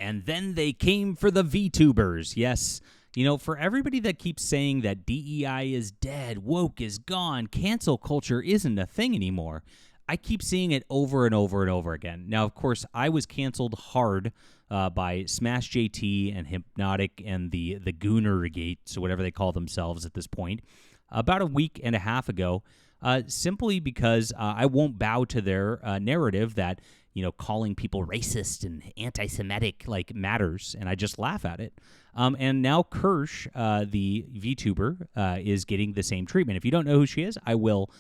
And then they came for the VTubers. Yes. You know, for everybody that keeps saying that DEI is dead, woke is gone, cancel culture isn't a thing anymore, I keep seeing it over and over and over again. Now, of course, I was canceled hard by Smash JT and Hypnotic and the Gooner Gate, so whatever they call themselves at this point, about a week and a half ago, simply because I won't bow to their narrative that, you know, calling people racist and anti-Semitic matters, and I just laugh at it. And now Kirsch, the VTuber, is getting the same treatment. If you don't know who she is, I will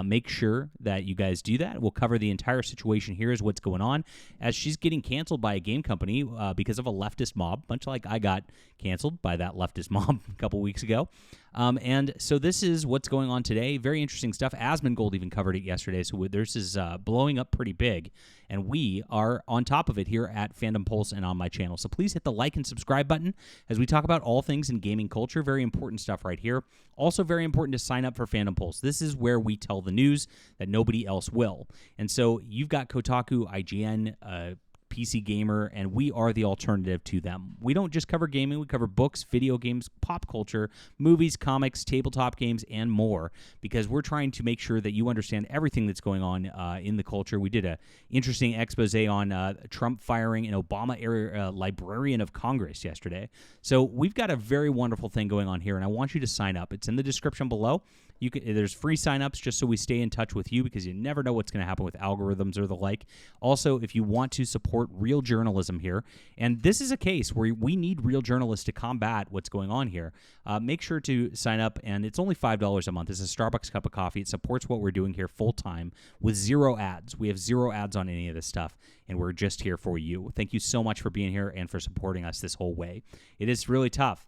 make sure that you guys do that. We'll cover the entire situation. Here is what's going on as she's getting canceled by a game company because of a leftist mob, much like I got canceled by that leftist mob a couple weeks ago. And so this is what's going on today. Very interesting stuff. Asmongold even covered it yesterday, so this is blowing up pretty big, and we are on top of it here at Fandom Pulse and on my channel. So please hit the like and subscribe button as we talk about all things in gaming culture. Very important stuff right here. Also very important to sign up for Fandom Pulse. This is where we tell the news that nobody else will. And so you've got Kotaku, IGN, PC Gamer, and we are the alternative to them. We don't just cover gaming, we cover books, video games, pop culture, movies, comics, tabletop games, and more, because we're trying to make sure that you understand everything that's going on in the culture. We did an interesting expose on Trump firing an Obama-era Librarian of Congress yesterday. So we've got a very wonderful thing going on here, and I want you to sign up. It's in the description below. There's free signups just so we stay in touch with you, because you never know what's going to happen with algorithms or the like. Also, if you want to support real journalism here, and this is a case where we need real journalists to combat what's going on here, make sure to sign up, and it's only $5 a month. It's a Starbucks cup of coffee. It supports what we're doing here full-time with zero ads. We have zero ads on any of this stuff, and we're just here for you. Thank you so much for being here and for supporting us this whole way. It is really tough.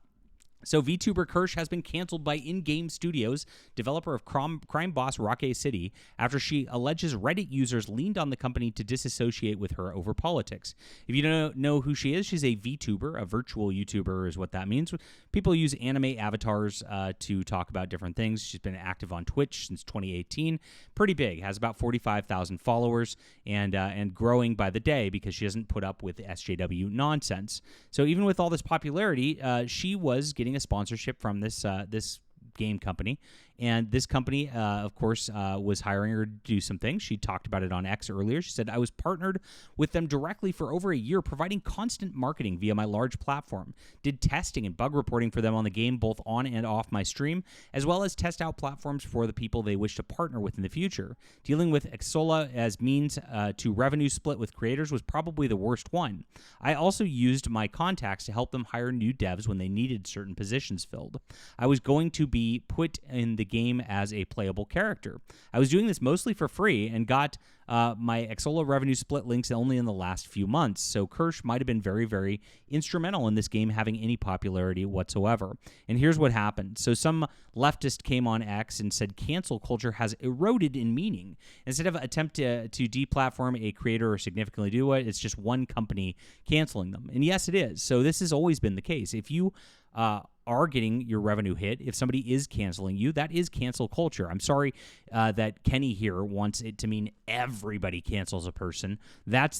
So VTuber Kersh has been canceled by In-Game Studios, developer of crime boss Rocket City, after she alleges Reddit users leaned on the company to disassociate with her over politics. If you don't know who she is, she's a VTuber, a virtual YouTuber is what that means. People use anime avatars to talk about different things. She's been active on Twitch since 2018. Pretty big, has about 45,000 followers, and growing by the day because she doesn't put up with SJW nonsense. So even with all this popularity, she was getting a sponsorship from this game company, and this company of course was hiring her to do some things. She talked about it on X earlier. She said, I was partnered with them directly for over a year, providing constant marketing via my large platform, did testing and bug reporting for them on the game both on and off my stream, as well as test out platforms for the people they wish to partner with in the future. Dealing with Xsolla as means to revenue split with creators was probably the worst one. I also used my contacts to help them hire new devs when they needed certain positions filled. I was going to be put in the game as a playable character. I was doing this mostly for free and got my Xsolla revenue split links only in the last few months, so Kirsch might have been very, very instrumental in this game having any popularity whatsoever. And here's what happened. So some leftist came on X and said cancel culture has eroded in meaning. Instead of attempt to deplatform a creator or significantly do it, it's just one company canceling them. And yes, it is. So this has always been the case. If you are getting your revenue hit, if somebody is canceling you, that is cancel culture. I'm sorry that Kenny here wants it to mean everybody cancels a person. That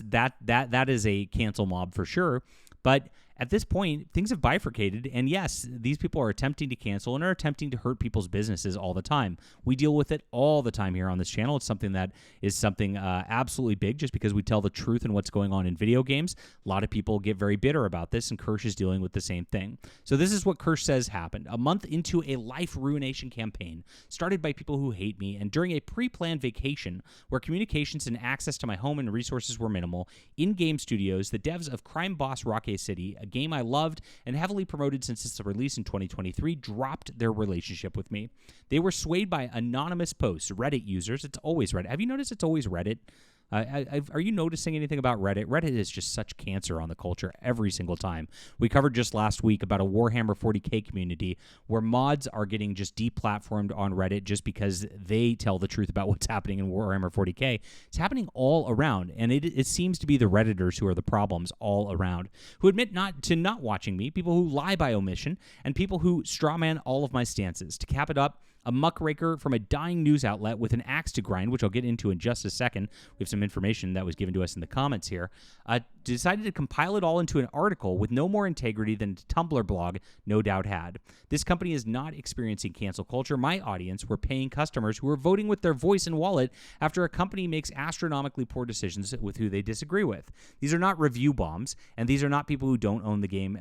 is a cancel mob for sure. But at this point, things have bifurcated, and yes, these people are attempting to cancel and are attempting to hurt people's businesses all the time. We deal with it all the time here on this channel. It's something that is something absolutely big just because we tell the truth and what's going on in video games. A lot of people get very bitter about this, and Kirsch is dealing with the same thing. So this is what Kirsch says happened. A month into a life ruination campaign started by people who hate me, and during a pre-planned vacation where communications and access to my home and resources were minimal, In-Game Studios, the devs of Crime Boss Rocket City, a game I loved and heavily promoted since its release in 2023, dropped their relationship with me. They were swayed by anonymous posts, Reddit users. It's always Reddit. Have you noticed it's always Reddit? Are you noticing anything about Reddit? Reddit is just such cancer on the culture every single time. We covered just last week about a Warhammer 40K community where mods are getting just deplatformed on Reddit just because they tell the truth about what's happening in Warhammer 40K. It's happening all around, and it seems to be the Redditors who are the problems all around, who admit not watching me, people who lie by omission, and people who strawman all of my stances. To cap it up, a muckraker from a dying news outlet with an axe to grind, which I'll get into in just a second. We have some information that was given to us in the comments here. Decided to compile it all into an article with no more integrity than the Tumblr blog no doubt had. This company is not experiencing cancel culture. My audience were paying customers who are voting with their voice and wallet after a company makes astronomically poor decisions with who they disagree with. These are not review bombs, and these are not people who don't own the game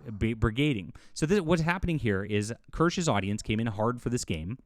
brigading. So what's happening here is Kirsch's audience came in hard for this game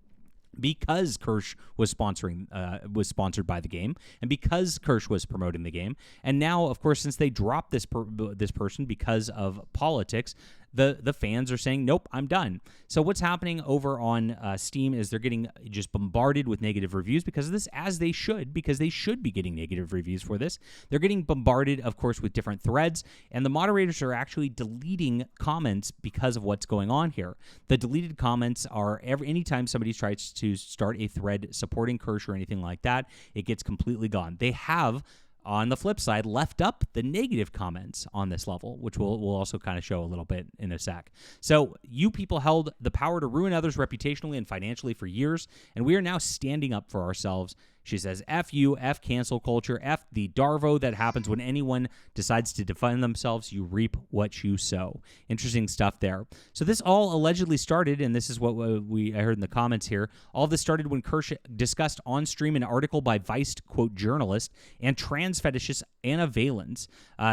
because Kirsch was sponsored by the game, and because Kirsch was promoting the game. And now, of course, since they dropped this person because of politics, the fans are saying, nope, I'm done. So what's happening over on Steam is they're getting just bombarded with negative reviews because of this, as they should, because they should be getting negative reviews for this. They're getting bombarded, of course, with different threads, and the moderators are actually deleting comments because of what's going on here. The deleted comments are anytime somebody tries to start a thread supporting Kirsch or anything like that, it gets completely gone. They have, on the flip side, left up the negative comments on this level, which we'll also kind of show a little bit in a sec. So you people held the power to ruin others reputationally and financially for years, and we are now standing up for ourselves. She says, F you, F cancel culture, F the Darvo that happens when anyone decides to defend themselves. You reap what you sow. Interesting stuff there. So this all allegedly started, and this is what I heard in the comments here, all this started when Kirsch discussed on stream an article by Vice, quote, journalist and trans fetishist Anna Valens,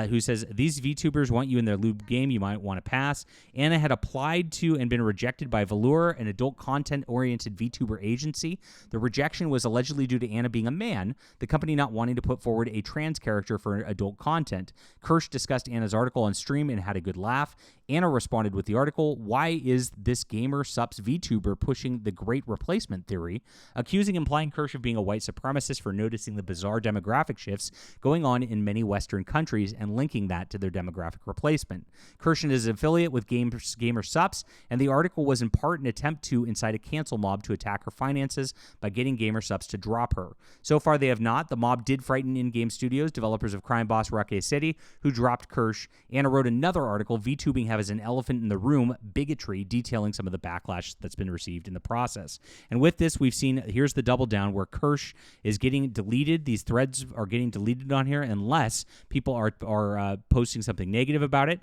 who says, these VTubers want you in their lube game. You might want to pass. Anna had applied to and been rejected by Velour, an adult content-oriented VTuber agency. The rejection was allegedly due to Anna being a man, the company not wanting to put forward a trans character for adult content. Kirsch discussed Anna's article on stream and had a good laugh. Anna responded with the article, why is this gamer sups VTuber pushing the great replacement theory, implying Kirsch of being a white supremacist for noticing the bizarre demographic shifts going on in many Western countries and linking that to their demographic replacement. Kirsch is an affiliate with Gamer Sups, and the article was in part an attempt to incite a cancel mob to attack her finances by getting Gamer Sups to drop her. So far, they have not. The mob did frighten in-game studios, developers of Crime Boss Rocket City, who dropped Kirsch. Anna wrote another article, VTubing has an elephant in the room, bigotry, detailing some of the backlash that's been received in the process. And with this, we've seen, here's the double down, where Kirsch is getting deleted. These threads are getting deleted on here unless people are posting something negative about it.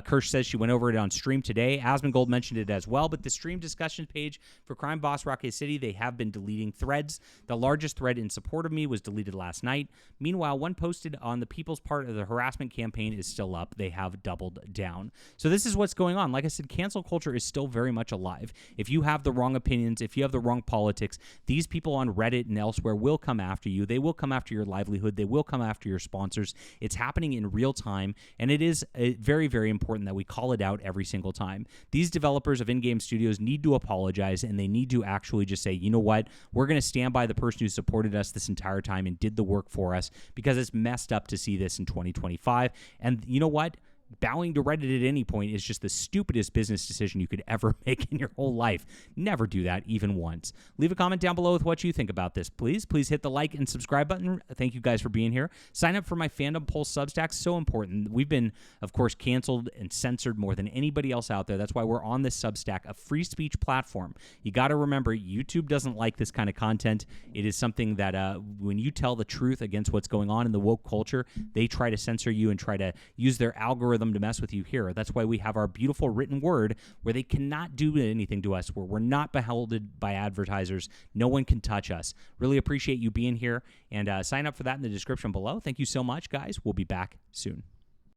Kirsch says she went over it on stream today. Asmongold mentioned it as well, but the stream discussion page for Crime Boss Rocket City, they have been deleting threads. The largest thread in support of me was deleted last night. Meanwhile, one posted on the people's part of the harassment campaign is still up. They have doubled down. So this is what's going on. Like I said, cancel culture is still very much alive. If you have the wrong opinions, if you have the wrong politics, these people on Reddit and elsewhere will come after you. They will come after your livelihood. They will come after your sponsors. It's happening in real time, and it is very, very important that we call it out every single time. These developers of in-game studios need to apologize, and they need to actually just say, you know what, we're going to stand by the person who supported us this entire time and did the work for us, because it's messed up to see this in 2025. And you know what? Bowing to Reddit at any point is just the stupidest business decision you could ever make in your whole life. Never do that, even once. Leave a comment down below with what you think about this, please. Please hit the like and subscribe button. Thank you guys for being here. Sign up for my Fandom Pulse Substack. So important. We've been, of course, canceled and censored more than anybody else out there. That's why we're on this Substack, a free speech platform. You got to remember, YouTube doesn't like this kind of content. It is something that when you tell the truth against what's going on in the woke culture, they try to censor you and try to use their algorithm to mess with you here. That's why we have our beautiful written word where they cannot do anything to us, where we're not beholden by advertisers. No one can touch us. Really appreciate you being here, and sign up for that in the description below. Thank you so much, guys. We'll be back soon.